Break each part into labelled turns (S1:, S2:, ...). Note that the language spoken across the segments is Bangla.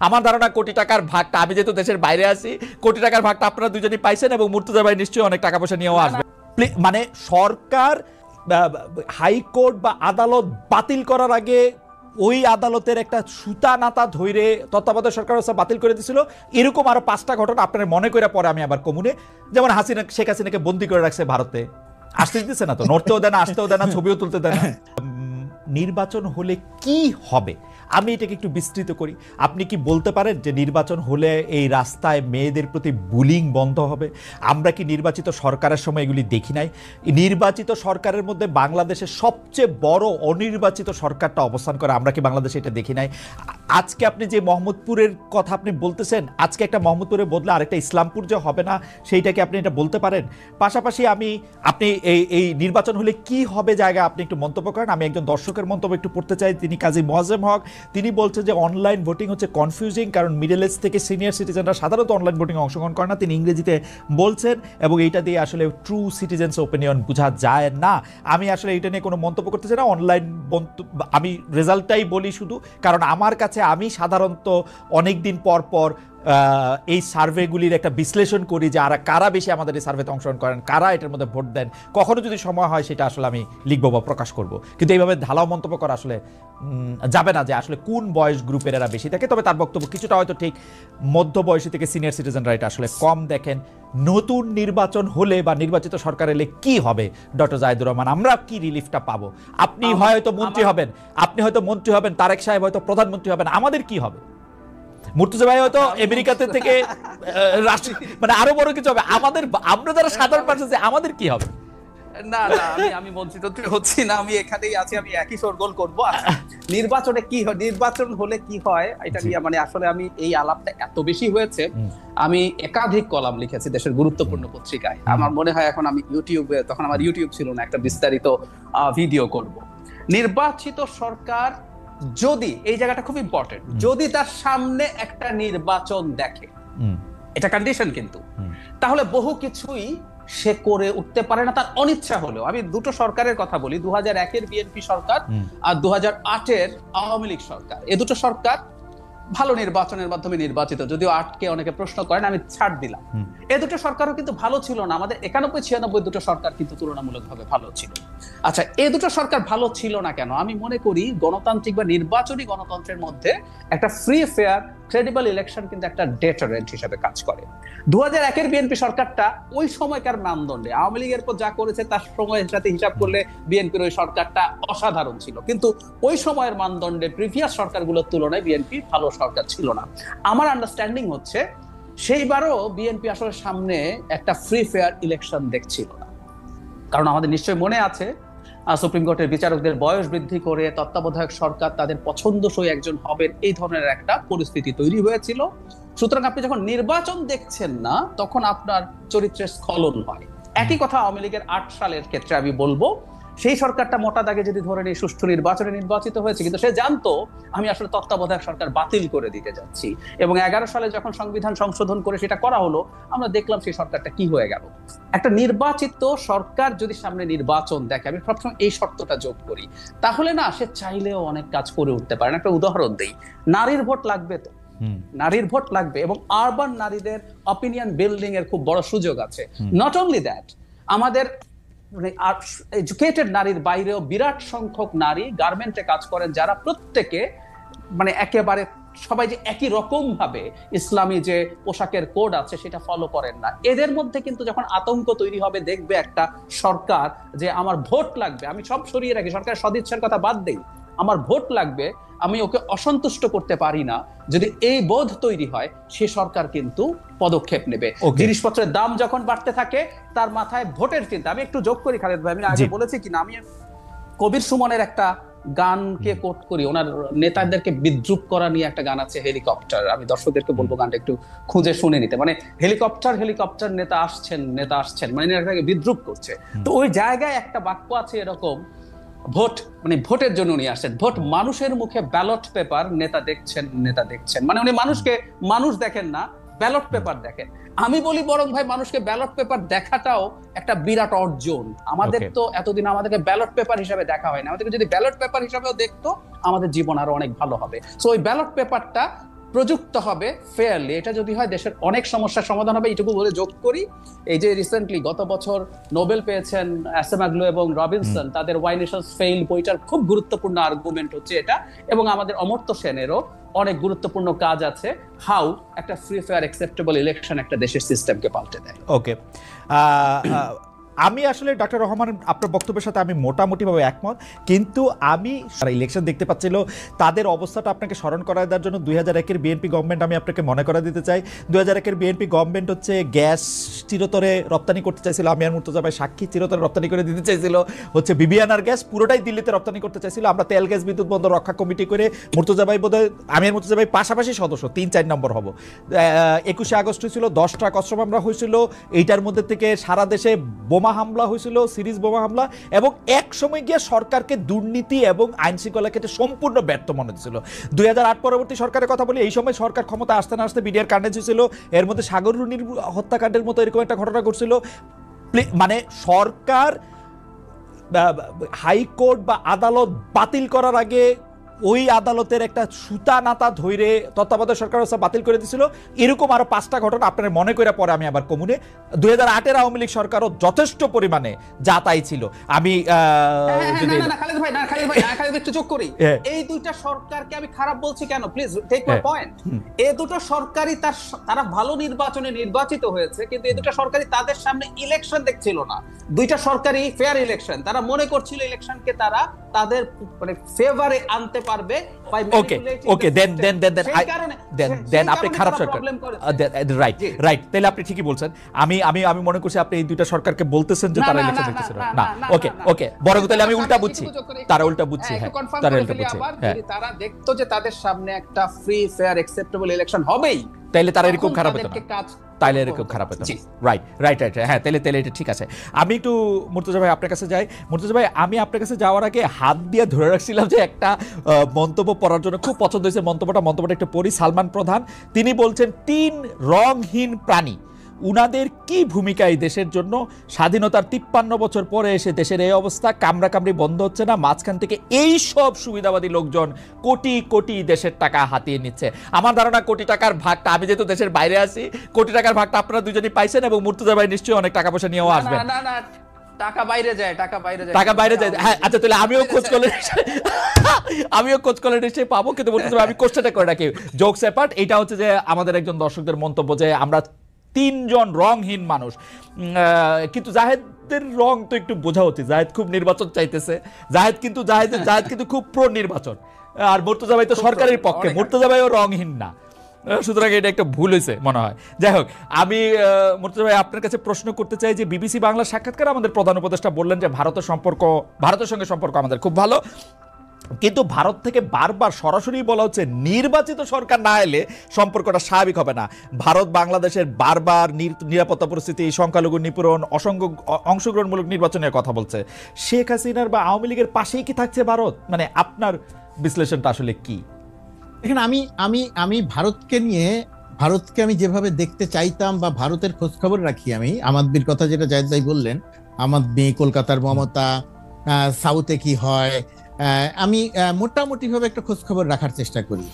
S1: আমার ধারণা কোটি টাকার ভাগটা, আমি যেহেতু দেশের বাইরে আছি, কোটি টাকার ভাগটা আপনারা দুজনই পাইছেন এবং মুর্তজা ভাই নিশ্চয়ই অনেক টাকা পয়সা নিয়েও আসবে। মানে সরকার হাইকোর্ট বা আদালত বাতিল করার আগে ওই আদালতের একটা সুতা নাতা ধরে তত্ত্বাবধায়ক সরকার ব্যবস্থা বাতিল করে দিয়েছিল। এরকম আরো 5টা ঘটনা আপনার মনে করে পরে আমি আবার কমুনে, যেমন শেখ হাসিনাকে বন্দি করে রাখছে ভারতে, আসতে দিতেছে না তো, নড়তেও দেয় না, আসতেও দেয় না, ছবিও তুলতে দেয় না। নির্বাচন হলে কি হবে, আমি এটাকে একটু বিস্তৃত করি। আপনি কি বলতে পারেন যে নির্বাচন হলে এই রাস্তায় মেয়েদের প্রতি বুলিং বন্ধ হবে? আমরা কি নির্বাচিত সরকারের সময় এগুলি দেখি নাই? নির্বাচিত সরকারের মধ্যে বাংলাদেশের সবচেয়ে বড় অনির্বাচিত সরকারটা অবস্থান করে, আমরা কি বাংলাদেশে এটা দেখি নাই? আজকে আপনি যে মোহাম্মদপুরের কথা আপনি বলতেছেন, আজকে একটা মোহাম্মদপুরের বদলে আরেকটা ইসলামপুর যে হবে না, সেইটাকে আপনি এটা বলতে পারেন? পাশাপাশি আপনি এই নির্বাচন হলে কি হবে জায়গা আপনি একটু মন্তব্য করেন। আমি একজন দর্শকের মন্তব্য একটু পড়তে চাই, তিনি কাজী মোয়াজ্জেম হক। তিনি বলছেন যে অনলাইন ভোটিং হচ্ছে কনফিউজিং, কারণ মিডল এজ থেকে সিনিয়র সিটিজেনরা সাধারণত অনলাইন ভোটিং অংশগ্রহণ করে না। তিনি ইংরেজিতে বলছেন এবং এইটা দিয়ে আসলে ট্রু সিটিজেন্স ওপিনিয়ন বোঝা যায় না। আমি আসলে এটা নিয়ে কোনো মন্তব্য করতে চাই না। অনলাইন আমি রেজাল্টটাই বলি শুধু, কারণ আমার কাছে আমি সাধারণত অনেক দিন পর পর এই সার্ভেগুলির একটা বিশ্লেষণ করি যে কারা বেশি আমাদের এই সার্ভেতে অংশগ্রহণ করেন, কারা এটার মধ্যে ভোট দেন। কখনো যদি সময় হয় সেটা আসলে আমি লিখবো বা প্রকাশ করব, কিন্তু এইভাবে ঢালাও মন্তব্য করা আসলে যাবে না যে আসলে কোন বয়স গ্রুপের এরা বেশি থাকে। তবে তার বক্তব্য কিছুটা হয়তো ঠিক, মধ্য বয়সী থেকে সিনিয়র সিটিজেনরা এটা আসলে কম দেখেন। নতুন নির্বাচন হলে বা নির্বাচিত সরকার এলে কি হবে ডক্টর জাহিদুর রহমান, আমরা কি রিলিফটা পাবো? আপনি হয়তো মন্ত্রী হবেন, তারেক সাহেব হয়তো প্রধানমন্ত্রী হবেন, আমাদের কি হবে? মুর্তজা ভাই হয়তো আমেরিকাতে থেকে মানে আরো বড় কিছু হবে, আমরা যারা সাধারণ মানুষ আছে আমাদের কি হবে?
S2: না না, আমি বঞ্চিত হচ্ছি না, আমি এখানেই আছি, আমি একই শোরগোল করবো। নির্বাচনে কি হয়, নির্বাচন হলে কি হয় এটা নিয়ে মানে আসলে আমি এই আলাপটা এত বেশি হয়েছে, আমি একাধিক কলাম লিখেছি দেশের গুরুত্বপূর্ণ পত্রিকায়। আমার মনে হয় এখন আমি ইউটিউবে, তখন আমার ইউটিউব ছিল না, একটা বিস্তারিত ভিডিও করব। নির্বাচিত সরকার যদি, এই জায়গাটা খুব ইম্পর্টেন্ট, যদি তার সামনে একটা নির্বাচন দেখে, এটা কন্ডিশন কিন্তু, তাহলে বহু কিছুই সে করে উঠতে পারে না তার অনিচ্ছা হলেও। আমি দুটো সরকারের কথা বলি, 2001-এর বিএনপি সরকার আর 2008-এর আওয়ামী লীগ সরকার। এই দুটো সরকার ভালো নির্বাচনের মাধ্যমে নির্বাচিত, যদিও 8কে অনেকে প্রশ্ন করেন, আমি ছাড় দিলাম। এই দুটো সরকারও কিন্তু ভালো ছিল না, আমাদের 91-96 দুটো সরকার কিন্তু তুলনামূলকভাবে ভালো ছিল। আচ্ছা, এই দুটো সরকার ভালো ছিল না কেন? আমি মনে করি গণতান্ত্রিক বা নির্বাচনী গণতন্ত্রের মধ্যে একটা ফ্রি ফেয়ার ক্রেডিবল ইলেকশন কিন্তু একটা ডেটারেন্ট হিসেবে কাজ করে। 2001-এর বিএনপি সরকারটা ওই সময়কার মানদণ্ডে আওয়ামী লীগের পর যা করেছে তার সময়ের সাথে হিসাব করলে বিএনপির ওই সরকারটা অসাধারণ ছিল, কিন্তু ওই সময়ের মানদণ্ডে প্রিভিয়াস সরকারগুলোর তুলনায় বিএনপি ভালো সরকার ছিল না। আমার আন্ডারস্ট্যান্ডিং হচ্ছে সেইবারও বিএনপি আসলে সামনে একটা ফ্রি ফেয়ার ইলেকশন দেখছিল না। কারণ আমাদের নিশ্চয়ই মনে আছে, সুপ্রিম কোর্টের বিচারকদের বয়স বৃদ্ধি করে তত্ত্বাবধায়ক সরকার তাদের পছন্দসই একজন হবেন, এই ধরনের একটা পরিস্থিতি তৈরি হয়েছিল। সুতরাং আপনি যখন নির্বাচন দেখছেন না, তখন আপনার চরিত্রের স্খলন হয়। একই কথা আওয়ামী লীগের 8 সালের ক্ষেত্রে আমি বলবো, সেই সরকারটা মোটা দাগে যদি ধরে নিই সুষ্ঠু নির্বাচনে নির্বাচিত হয়েছে, কিন্তু সে জানতো আমি আসলে তত্ত্বাবধায়ক সরকার বাতিল করে দিতে যাচ্ছি। এবং 11 সালে যখন সংবিধান সংশোধন করে সেটা করা হলো, আমরা দেখলাম সেই সরকারটা কি হয়ে গেল। একটা নির্বাচিত সরকার যদি সামনে নির্বাচন দেখে, আমি সবসময় এই শর্তটা যোগ করি, তাহলে না সে চাইলেও অনেক কাজ করে উঠতে পারে না। একটা উদাহরণ দেই, নারীর ভোট লাগবে তো, নারীর ভোট লাগবে, এবং আরবান নারীদের অপিনিয়ন বিল্ডিং এর খুব বড় সুযোগ আছে। নট অনলি দ্যাট, আমাদের এডুকেটেড নারীর বাইরেও বিরাট সংখ্যক নারী গার্মেন্টে কাজ করেন, যারা প্রত্যেকে মানে একেবারে সবাই যে একই রকম ভাবে ইসলামী যে পোশাকের কোড আছে সেটা ফলো করেন না। এদের মধ্যে কিন্তু যখন আতঙ্ক তৈরি হবে, দেখবে একটা সরকার যে আমার ভোট লাগবে, আমি সব সরিয়ে রাখি, সরকারের সদিচ্ছার কথা বাদ দেই, আমার ভোট লাগবে, আমি ওকে অসন্তুষ্ট করতে পারি না, যদি এই বোধ তৈরি হয়, সে সরকার কিন্তু পদক্ষেপ নেবে। জিনিসপত্রের দাম যখন বাড়তে থাকে, তার মাথায় ভোটের চিন্তা। আমি একটু যোগ করি খালেদ ভাই, আমি আগে বলেছি কিনা, আমি কবির সুমনের একটা গানকে কোট করি, ওনার নেতাদেরকে বিদ্রুপ করা নিয়ে একটা গান আছে, হেলিকপ্টার। আমি দর্শকদেরকে বলবো গানটা একটু খুঁজে শুনে নিতে। মানে হেলিকপ্টার নেতা আসছেন মানে নেতাকে বিদ্রুপ করছে। তো ওই জায়গায় একটা বাক্য আছে এরকম, ভোট মানে ভোটের জন্য উনি আসছেন, ভোট মানুষের মুখে ব্যালট পেপার, নেতা দেখছেন, মানে উনি মানুষকে মানুষ দেখেন না, ব্যালট পেপার দেখেন। আমি বলি বরং ভাই, মানুষকে ব্যালট পেপার দেখাটাও একটা বিরাট অর্জন। আমাদের তো এতদিন আমাদেরকে ব্যালট পেপার হিসাবে দেখা হয় না, আমাদেরকে যদি ব্যালট পেপার হিসাবেও দেখতো, আমাদের জীবন আরো অনেক ভালো হবে। সো ওই ব্যালট পেপারটা প্রযুক্ত হবে ফেয়ারলি, এটা যদি হয় দেশের অনেক সমস্যার সমাধান হবে। এইটুকু বলে যোগ করি, এই যে রিসেন্টলি গত বছর নোবেল পেয়েছেন অ্যাসেমাগ্লু এবং রবিনসন, তাদের ওয়াই নেশনস ফেইল বইটার খুব গুরুত্বপূর্ণ আর্গুমেন্ট হচ্ছে এটা, এবং আমাদের অমর্ত্য সেনেরও অনেক গুরুত্বপূর্ণ কাজ আছে, হাউ একটা ফ্রি ফেয়ার অ্যাকসেপ্টেবল ইলেকশন একটা দেশের সিস্টেমকে পাল্টে দেয়।
S1: ওকে, আমি আসলে ডক্টর রহমান আপনার বক্তব্যের সাথে আমি মোটামুটিভাবে একমত, কিন্তু আমি ইলেকশন দেখতে পাচ্ছিল তাদের অবস্থাটা আপনাকে স্মরণ করায় দেওয়ার জন্য 2001-এর বিএনপি গভর্নমেন্ট আমি আপনাকে মনে করা দিতে চাই। 2001-এর বিএনপি গভর্নমেন্ট হচ্ছে গ্যাস চিরতরে রপ্তানি করতে চাইছিল, আমি আর মুর্তজা ভাই সাক্ষী, চিরতরে রপ্তানি করে দিতে চাইছিল হচ্ছে বিবিআনার গ্যাস, পুরোটাই দিল্লিতে রপ্তানি করতে চাইছিল। আমরা তেল গ্যাস বিদ্যুৎ বন্দর রক্ষা কমিটি করে মুর্তজা ভাই বোধহয়, আমি আর মুর্তজা ভাই পাশাপাশি সদস্য, 3-4 নম্বর হব। 21শে আগস্ট হয়েছিল, 10টা কসম মামলা হয়েছিল, এইটার মধ্যে থেকে সারা দেশে বোমা হামলা হয়েছিল, সিরিজ বোমা হামলা, এবং এক সময় গিয়ে সরকারকে দুর্নীতি এবং আইন শৃঙ্খলা ক্ষেত্রে সম্পূর্ণ ব্যর্থ মনে হচ্ছিল। 2008 পরবর্তী সরকারের কথা বলি, এই সময় সরকার ক্ষমতা আসতে না আসতে বিডিআর কাণ্ডে হয়েছিল, এর মধ্যে সাগর রুনির হত্যাকাণ্ডের মতো এরকম একটা ঘটনা ঘটছিল। মানে সরকার হাইকোর্ট বা আদালত বাতিল করার আগে ওই আদালতের একটা সুতা নাতা ধরে তত্ত্বাবধায়ক সরকার ব্যবস্থা বাতিল করে দিয়েছিল। এরকম আরো 5টা ঘটনা আপনার মনে করে পরে আমি আবার কমুনে 2008-এর আওয়ামী লীগ সরকারও যথেষ্ট পরিমাণে যা তাই ছিল। আমি
S2: একটু যোগ করি, এই দুইটা সরকারকে আমি খারাপ বলছি কেন, প্লিজ টেক মাই পয়েন্ট। এই দুটো সরকারই তারা ভালো নির্বাচনে নির্বাচিত হয়েছে, কিন্তু এই দুটো সরকারই তাদের সামনে ইলেকশন দেখছিল না। দুইটা সরকারই ফেয়ার ইলেকশন, তারা মনে করছিল ইলেকশনকে তারা তাদের মানে ফেভারে আনতে পারবে।
S1: ওকে দেন আপনি খারাপ সরকার, রাইট, তাহলে আপনি ঠিকই বলছেন। আমি আমি আমি মনে করছি আপনি এই দুইটা সরকারকে বলতেছেন যে তারা ইলেকশন দেখতেছিল না। ওকে বরং তাহলে আমি উল্টা বুঝছি, তারা উল্টা বুঝছি, হ্যাঁ তারা উল্টা বুঝছে।
S2: তারা দেখতো যে তাদের সামনে একটা ফ্রি ফেয়ার অ্যাকসেপ্টেবল ইলেকশন হবেই,
S1: তাইলে তারা এরকম খারাপ হতো না, তাইলে এরকম খারাপ হতো। রাইট, হ্যাঁ তাইলে এটা ঠিক আছে। আমি একটু মুর্তজা ভাই আপনার কাছে যাই। মুর্তজা ভাই, আমি আপনার কাছে যাওয়ার আগে হাত দিয়ে ধরে রাখছিলাম যে একটা মন্তব্য পড়ার জন্য খুব পছন্দ হয়েছে মন্তব্যটা একটু পড়ি। সালমান প্রধান তিনি বলছেন 3 রংহীন প্রাণী, উনাদের কি ভূমিকা এই দেশের জন্য? স্বাধীনতার 53 বছর পরে এসে দেশের এই অবস্থা, কামড়াকামড়ি বন্ধ হচ্ছে না, মাঝখান থেকে এই সব সুবিধাবাদী লোকজন কোটি কোটি দেশের টাকা হাতিয়ে নিচ্ছে। আমার ধারণা কোটি টাকার ভাগটা, আমি যেহেতু দেশের বাইরে আছি, কোটি টাকার ভাগটা আপনারা দুজনই পাইছেন, এবং মুর্তজা ভাই নিশ্চয়ই অনেক টাকা পয়সা নিয়েও আসবেন।
S2: টাকা বাইরে যায়।
S1: হ্যাঁ আচ্ছা, তাহলে আমিও খোঁজ করলে নিশ্চয়ই পাবো। কিন্তু মুর্তজা ভাই, আমি কোশ্চেনটা করে রাখি, জোকস অ্যাপার্ট, এটা হচ্ছে যে আমাদের একজন দর্শকদের মন্তব্য যে আমরা 3 জন রংহীন মানুষ, কিন্তু জাহেদের রং তো একটু বোঝা উচিত। জাহেদ খুব নির্বাচন চাইতেছে, জাহেদ কিন্তু খুব প্রো নির্বাচন, আর মুর্তজা ভাই তো সরকারের পক্ষে, মুর্তজা ভাইও রংহীন না, সুতরাং এটা একটা ভুল হয়েছে মনে হয়। যাই হোক, আমি মুর্তজা ভাই আপনার কাছে প্রশ্ন করতে চাই যে বিবিসি বাংলার সাক্ষাৎকারে আমাদের প্রধান উপদেষ্টা বললেন যে ভারতের সঙ্গে সম্পর্ক আমাদের খুব ভালো, কিন্তু ভারত থেকে বারবার সরাসরি বলা হচ্ছে নির্বাচিত সরকার না এলে সম্পর্কটা স্বাভাবিক হবে না। ভারত বাংলাদেশের বারবার নিরাপত্তা পরিস্থিতি, সংখ্যালঘু নিপীড়ন, অংশগ্রহণমূলক নির্বাচনের কথা বলছে। শেখ হাসিনার বা আওয়ামী লীগের পাশেই কি থাকছে ভারত? মানে আপনার বিশ্লেষণটা আসলে কি?
S3: এখানে আমি ভারতকে আমি যেভাবে দেখতে চাইতাম বা ভারতের খোঁজ খবর রাখি, আমি আমাদের কথা যেটা জায়েদ ভাই বললেন, আমার মেয়ে কলকাতার মমতা, সাউথে কি হয়, আমি মোটামুটি ভাবে একটা খোঁজ খবর রাখার চেষ্টা করি,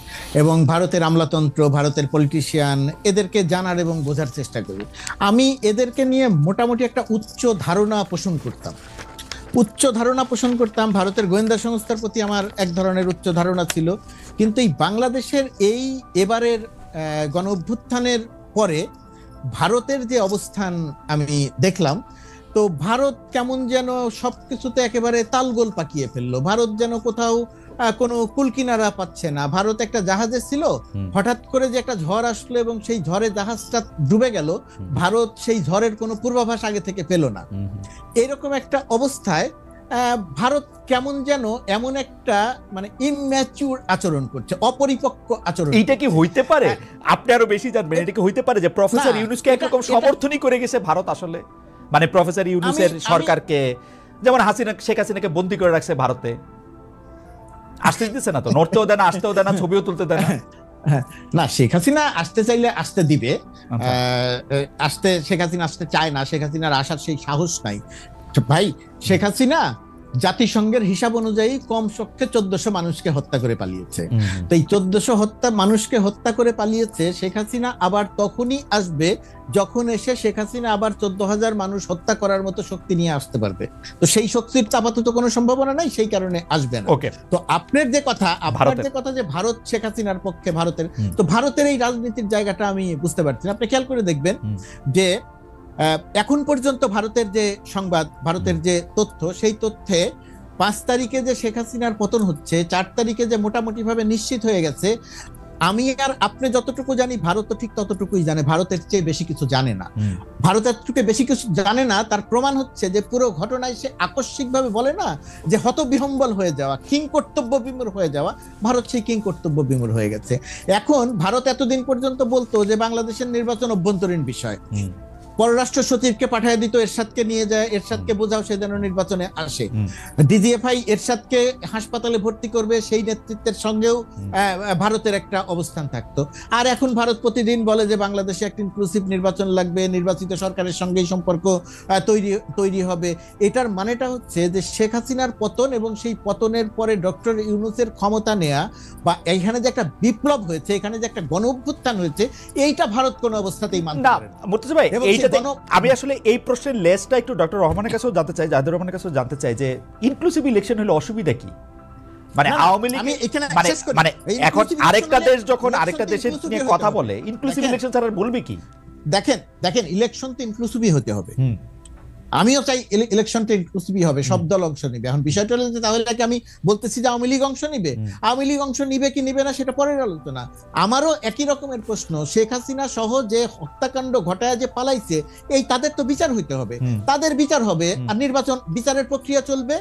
S3: এবং ভারতের আমলাতন্ত্র, ভারতের পলিটিশিয়ান, এদেরকে জানার এবং বোঝার চেষ্টা করি। আমি এদেরকে নিয়ে মোটামুটি একটা উচ্চ ধারণা পোষণ করতাম। ভারতের গোয়েন্দা সংস্থার প্রতি আমার এক ধরনের উচ্চ ধারণা ছিল, কিন্তু এই বাংলাদেশের এবারের গণ অভ্যুত্থানের পরে ভারতের যে অবস্থান আমি দেখলাম, তো ভারত কেমন যেন সবকিছুতে একেবারে তালগোল পাকিয়ে ফেললো। ভারত যেন কোথাও কোনো কুলকিনারা পাচ্ছে না। ভারত একটা জাহাজে ছিল, হঠাৎ করে যে একটা ঝড় আসলো এবং সেই ঝড়ে জাহাজটা ডুবে গেল, ভারত সেই ঝড়ের কোনো পূর্বাভাস আগে থেকে পেল না। এরকম একটা অবস্থায় ভারত কেমন যেন এমন একটা মানে ইম্যাচিউর আচরণ করছে, অপরিপক্ক আচরণ।
S1: এইটা কি হইতে পারে? আপনি আরো বেশি জানবেন, এটা কি হইতে পারে যে প্রফেসর ইউনূসকে একরকম সমর্থনই করে গেছে ভারত আসলে? মানে প্রফেসর ইউনূসের সরকারকে, যেমন শেখ হাসিনাকে বন্দী করে রাখছে ভারতে, আসতে দিতেছে না তো, নড়তেও দেয় না, আসতেও দেয় না, ছবিও তুলতে দেয় না।
S3: না, শেখ হাসিনা আসতে চাইলে আসতে দিবে, শেখ হাসিনা আসতে চায় না, শেখ হাসিনার আসার সেই সাহস নাই ভাই। শেখ হাসিনা জাতিসংঘের হিসাব অনুযায়ী কমপক্ষে 1400 মানুষকে হত্যা করে পালিয়েছে। তো এই 1400 মানুষকে হত্যা করে পালিয়েছে। শেখ হাসিনা আবার তখনই আসবে যখন এসে শেখ হাসিনা আবার 14,000 মানুষ হত্যা করার মতো শক্তি নিয়ে আসতে পারবে। তো সেই শক্তির তো আপাতত কোনো সম্ভাবনা নাই, সেই কারণে আসবে না। তো আপনার যে কথা যে ভারত শেখ হাসিনার পক্ষে, ভারতের তো ভারতের এই রাজনীতির জায়গাটা আমি বুঝতে পারছি না। আপনি খেয়াল করে দেখবেন যে এখন পর্যন্ত ভারতের যে সংবাদ, ভারতের যে তথ্য, সেই তথ্যে 5 তারিখে যে শেখ হাসিনার পতন হচ্ছে, 4 তারিখে যে মোটামুটি ভাবে নিশ্চিত হয়ে গেছে, আমি আর আপনি যতটুকু জানি ভারত তো ঠিক ততটুকুই জানে, ভারতের চেয়ে বেশি কিছু জানে না। ভারতের থেকে বেশি কিছু জানে না, তার প্রমাণ হচ্ছে যে পুরো ঘটনায় সে আকস্মিকভাবে বলে না যে হতবিহ্বল হয়ে যাওয়া, কিং কর্তব্য বিমূঢ় হয়ে যাওয়া, ভারত সেই কিং কর্তব্য বিমূঢ় হয়ে গেছে। এখন ভারত এতদিন পর্যন্ত বলতো যে বাংলাদেশের নির্বাচন অভ্যন্তরীণ বিষয়, পররাষ্ট্র সচিবকে পাঠিয়ে দিত এরশাদকে নিয়ে যায়, এরশাদকে বোঝাও সে যেন নির্বাচনে আসে। ডিজিএফআই এরশাদকে হাসপাতালে ভর্তি করবে, সেই নেতৃত্বের সঙ্গেও ভারতের একটা অবস্থান থাকতো। আর এখন ভারত প্রতিদিন বলে যে বাংলাদেশে একটা ইনক্লুসিভ নির্বাচন লাগবে, নির্বাচিত সরকারের সঙ্গেই সম্পর্ক তৈরি হবে। এটার মানেটা হচ্ছে যে শেখ হাসিনার পতন এবং সেই পতনের পরে ডক্টর ইউনূসের ক্ষমতা নেয়া, বা এইখানে যে একটা বিপ্লব হয়েছে, এখানে যে একটা গণ অভ্যুত্থান হয়েছে, এইটা ভারত কোনো অবস্থাতেই মানতে পারে না।
S1: মুর্তজা ভাই, আমি আসলে এই প্রশ্নের লেসটা একটু ডক্টর রহমানের কাছেও জানতে চাই, জাহিদুর রহমানের কাছেও জানতে চাই যে ইনক্লুসিভ ইলেকশন হলে অসুবিধা কি? মানে আওয়ামী লীগ মানে এখন আরেকটা দেশ যখন আরেকটা দেশের নিয়ে কথা বলে, ইনক্লুসিভ ইলেকশন ছাড়া বলবে কি?
S3: দেখেন ইলেকশন তো ইনক্লুসিভই হতে হবে। আমিও চাই ইলেকশনটা ইনক্লুসিভই হবে, সব দল অংশ নিবে। এখন বিষয়টা হলো যে তাহলে কি আমি বলতেছি যে আওয়ামী লীগ অংশ নিবে? আওয়ামী লীগ অংশ নিবে কি নিবে না সেটা পরের আলোচনা। আমারও একই রকমের প্রশ্ন, শেখ হাসিনা সহ যে হত্যাকাণ্ড ঘটায় যে পালাইছে, এই তাদের তো বিচার হইতে হবে, তাদের বিচার হবে, আর নির্বাচন, বিচারের প্রক্রিয়া চলবে,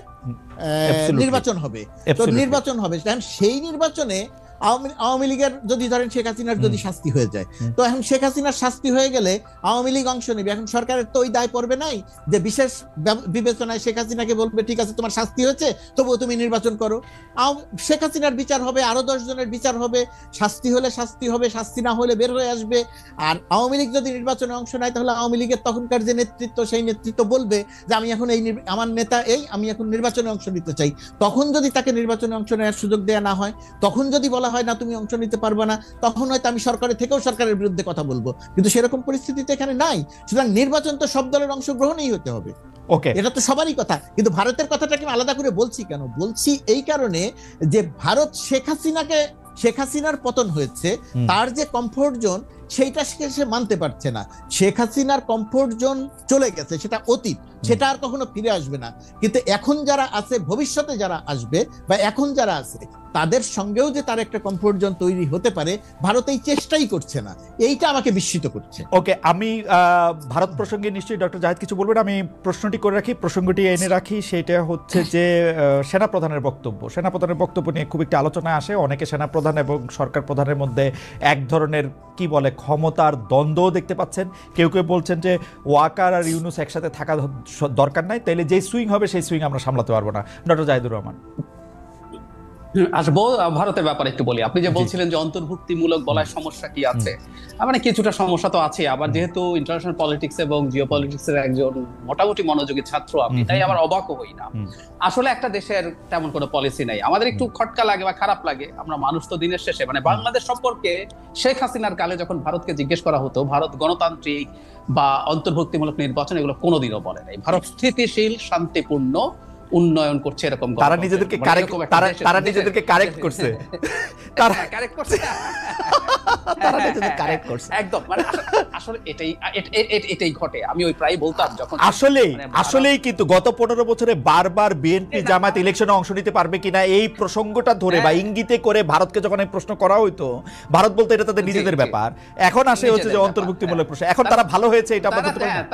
S3: নির্বাচন হবে। তো নির্বাচন হবে, সেই নির্বাচনে আওয়ামী লীগের যদি ধরেন শেখ হাসিনার যদি শাস্তি হয়ে যায়, তো এখন শেখ হাসিনার শাস্তি হয়ে গেলে আওয়ামী লীগ অংশ নেবে। এখন সরকারের তো ওই দায় পড়বে নাই যে বিশেষ বিবেচনায় শেখ হাসিনাকে বলবে ঠিক আছে তোমার শাস্তি হয়েছে, তবুও তুমি নির্বাচন করো। শেখ হাসিনার বিচার হবে, আরো 10 জনের বিচার হবে, শাস্তি হলে শাস্তি হবে, শাস্তি না হলে বের হয়ে আসবে। আর আওয়ামী লীগ যদি নির্বাচনে অংশ নেয়, তাহলে আওয়ামী লীগের তখনকার যে নেতৃত্ব, সেই নেতৃত্ব বলবে যে আমি এখন আমার নেতা আমি এখন নির্বাচনে অংশ নিতে চাই। তখন যদি তাকে নির্বাচনে অংশ নেওয়ার সুযোগ দেওয়া না হয়, তখন যদি বলা হয় না তুমি অংশ নিতে পারবে না, তখন হয়তো আমি সরকারের থেকেও সরকারের বিরুদ্ধে কথা বলবো। কিন্তু সেরকম পরিস্থিতিতে এখানে নাই। সুতরাং নির্বাচন তো সব দলের অংশগ্রহণই হতে হবে, এটা তো সবারই কথা। কিন্তু ভারতের কথাটাকে আলাদা করে বলছি কেন? বলছি এই কারণে যে ভারত শেখ হাসিনার পতন হয়েছে, তার যে কমফোর্ট জোন সেইটা সে মানতে পারছে না। শেখ হাসিনার কমফোর্ট জোন চলে গেছে, সেটা অতীত, সেটা আর কখনো ফিরে আসবে না। কিন্তু এখন যারা আছে, ভবিষ্যতে যারা আসবে বা এখন যারা আছে, তাদের সঙ্গেও যে তার একটা কমফোর্ট জোন তৈরি হতে পারে, ভারত এই চেষ্টাই করছে না। এইটা আমাকে বিস্মিত করছে।
S1: ওকে, আমি ভারত প্রসঙ্গে নিশ্চয়ই ডক্টর জাহিদ কিছু বলবেন, আমি প্রশ্নটি করে রাখি, প্রসঙ্গটি এনে রাখি। সেটা হচ্ছে যে সেনাপ্রধানের বক্তব্য নিয়ে খুব একটি আলোচনা আসে। অনেকে সেনাপ্রধান এবং সরকার প্রধানের মধ্যে এক ধরনের কি বলে ক্ষমতার দ্বন্দ্ব দেখতে পাচ্ছেন। কেউ কেউ বলছেন যে ওয়াকার আর ইউনূস একসাথে থাকা দরকার নাই, তাইলে যেই সুইং হবে সেই সুইং আমরা সামলাতে পারবো না। ডক্টর জাহিদুর রহমান।
S2: আসবো ভারতের ব্যাপারে একটু বলি। আপনি যে বলছিলেন যে অন্তর্ভুক্তিমূলক বলার সমস্যা কি আছে, মানে কিছুটা সমস্যা তো আছে। আবার যেহেতু ইন্টারন্যাশনাল পলিটিক্স এবং জিও পলিটিক্সের একজন মোটামুটি মনোযোগী ছাত্র আমি, তাই আবার অবাকও হই না। আসলে একটা দেশের তেমন কোনো পলিসি নাই। আমাদের একটু খটকা লাগে বা খারাপ লাগে, আমরা মানুষ তো দিনের শেষে। মানে বাংলাদেশ সম্পর্কে শেখ হাসিনার কালে যখন ভারতকে জিজ্ঞেস করা হতো, ভারত গণতান্ত্রিক বা অন্তর্ভুক্তিমূলক নির্বাচন এগুলো কোনোদিনও বলে নাই। ভারত স্থিতিশীল, শান্তিপূর্ণ উন্নয়ন করছে, এরকম
S1: তারা নিজেদেরকে কারেক্ট করছে
S2: একদম। মানে আসলে এটাই ঘটে। আমি ওই প্রায় বলতাম যখন
S1: আসলেই কিন্তু গত 15 বছরে বারবার বিএনপি জামায়াত ইলেকশনে অংশ নিতে পারবে কিনা এই প্রসঙ্গটা ধরে বা ইঙ্গিতে করে ভারতকে যখন এই প্রশ্ন করা হইতো, ভারত বলতে এটা তাদের নিজেদের ব্যাপার। এখন আসে হচ্ছে যে অন্তর্ভুক্তিমূলক প্রশ্ন। এখন তারা ভালো হয়েছে এটা আমরা বলতে পারি না।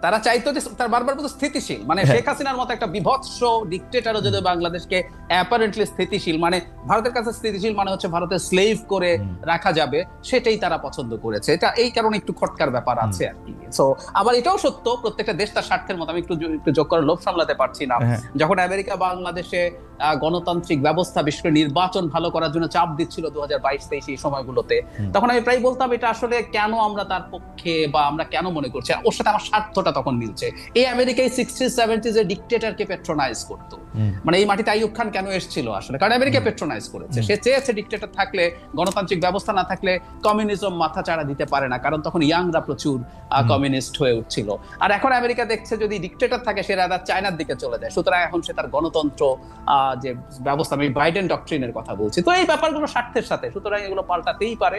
S2: তারা চাইতো যে তার বারবার বলতো স্থিতিশীল, মানে শেখ হাসিনার মতো একটা বিভৎস ডিক্টেটরও যদি বাংলাদেশকে অ্যাপারেন্টলি স্থিতিশীল, মানে ভারতের কাছে স্থিতিশীল মানে হচ্ছে ভারতের স্লেভ করে রাখা যাবে, সেটাই তারা পছন্দ করেছে। এটা এই কারণে একটু খটকার ব্যাপার আছে আর কি। সো আবার এটাও সত্য, প্রত্যেকটা দেশ তার স্বার্থের মতো, আমি একটু যোগ করে লোভ সামলাতে পারছি না। যখন আমেরিকা বাংলাদেশে গণতান্ত্রিক ব্যবস্থা, বিশেষ করে নির্বাচন ভালো করার জন্য চাপ দিচ্ছিল 2022-23 এই সময়গুলোতে, তখন আমি প্রায় বলতাম এটা আসলে কেন আমরা তার পক্ষে, বা আমরা কেন মনে করছি, ওর সাথে আমার স্বার্থটা তখন মিলছে। এই আমেরিকায় 60s-70s এর ডিক্টেটরকে পেট্রোনাইজ করতো, মানে এই মাটিতে আইয়ুব খান কেন এসেছিল আসলে, কারণ আমেরিকা পেট্রোনাইজ করেছে। সে চেয়েছে ডিক্টেটর থাকলে, গণতান্ত্রিক ব্যবস্থা না থাকলে কমিউনিজম মাথা চাড়া দিতে পারে না, কারণ তখন ইয়াংরা প্রচুর কমিউনিস্ট হয়ে উঠছিল। আর এখন আমেরিকা দেখছে যদি ডিক্টেটর থাকে সে রাদা চায়নার দিকে চলে যায়, সুতরাং এখন সে তার গণতন্ত্র যে ব্যবস্থা, আমি বাইডেন ডক্ট্রিনের কথা বলছি, তো এই ব্যাপারগুলো স্বার্থের সাথে, সুতরাং এগুলো পাল্টাতেই পারে।